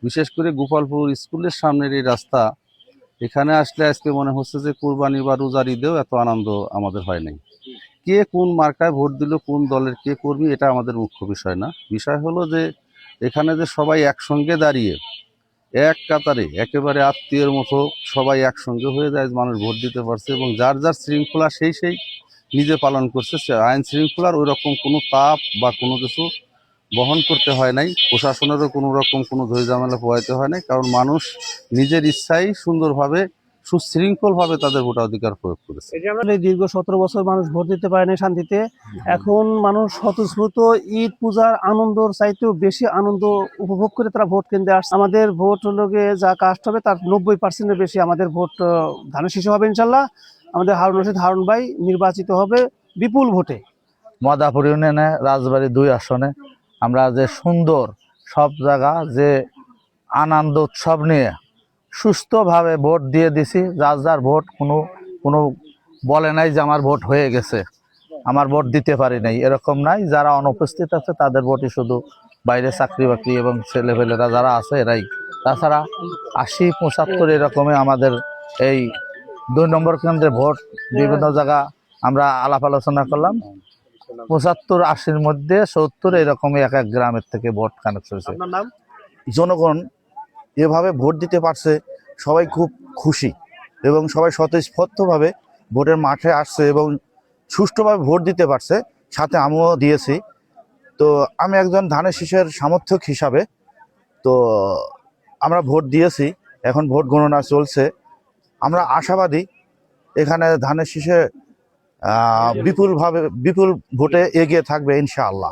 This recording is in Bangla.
বিশেষ করে গোপালপুর স্কুলের সামনের এই রাস্তা, এখানে আসলে আজকে মনে হচ্ছে যে কুরবানি বা রোজার ঈদেও এত আনন্দ আমাদের হয় নাই। কে কোন মার্কায় ভোট দিল, কোন দলের কে কর্মী, এটা আমাদের মুখ্য বিষয় না। বিষয় হলো যে এখানে যে সবাই একসঙ্গে দাঁড়িয়ে এক কাতারে একেবারে আত্মীয়ের মতো সবাই একসঙ্গে হয়ে যায়, মানুষ ভোট দিতে পারছে এবং যার যার শৃঙ্খলা সেই নিজে পালন করছে। আইন শৃঙ্খলার ওই রকম কোনো তাপ বা কোনো কিছু বহন করতে হয় নাই, প্রশাসনেরও কোনো রকম কোনো ঝামেলা পোহাইতে হয় নাই, কারণ মানুষ নিজের ইচ্ছাই সুন্দরভাবে সুশৃঙ্খলভাবে তাদের ভোটাধিকার প্রয়োগ করেছে। দীর্ঘ 17 বছর মানুষ ভোট দিতে পারে না শান্তিতে। এখন মানুষ স্বতঃস্ফূর্ত ঈদ পূজার আনন্দর চাইতেও বেশি আনন্দ উপভোগ করে তারা ভোট কেন্দ্রে আসছে। আমাদের ভোট হলো যা কাস্ট হবে তার 90%-এর বেশি আমাদের ভোট ধানের শীষ হবে ইনশাল্লাহ। আমাদের হারুন রশিদ হারুন ভাই নির্বাচিত হবে বিপুল ভোটে। মাদাপুর ইউনিয়নে রাজবাড়ী 2 আসনে আমরা যে সুন্দর সব জায়গা যে আনন্দ উৎসব নিয়ে সুস্থভাবে ভোট দিয়ে দিছি। যার যার ভোট কোনো বলে নাই যে আমার ভোট হয়ে গেছে, আমার ভোট দিতে পারি নাই, এরকম নাই। যারা অনুপস্থিত আছে তাদের ভোটই শুধু বাইরে চাকরি বাকরি এবং ছেলেপেলেরা যারা আছে এরাই। তাছাড়া 80-75 এরকমই আমাদের এই 2 নম্বর কেন্দ্রে ভোট। বিভিন্ন জায়গা আমরা আলাপ আলোচনা করলাম, 75-80-র মধ্যে 70 এরকমই এক এক গ্রামের থেকে ভোট কানেক্ট হয়েছে। জনগণ এভাবে ভোট দিতে পারছে, সবাই খুব খুশি এবং সবাই স্বতঃস্ফূর্তভাবে ভোটের মাঠে আসছে এবং সুষ্ঠুভাবে ভোট দিতে পারছে। সাথে আমিও দিয়েছি। তো আমি একজন ধানের শীষের সমর্থক হিসাবে তো আমরা ভোট দিয়েছি, এখন ভোট গণনা চলছে। আমরা আশাবাদী এখানে ধানের শীষে বিপুল ভোটে এগিয়ে থাকবে ইনশাআল্লাহ।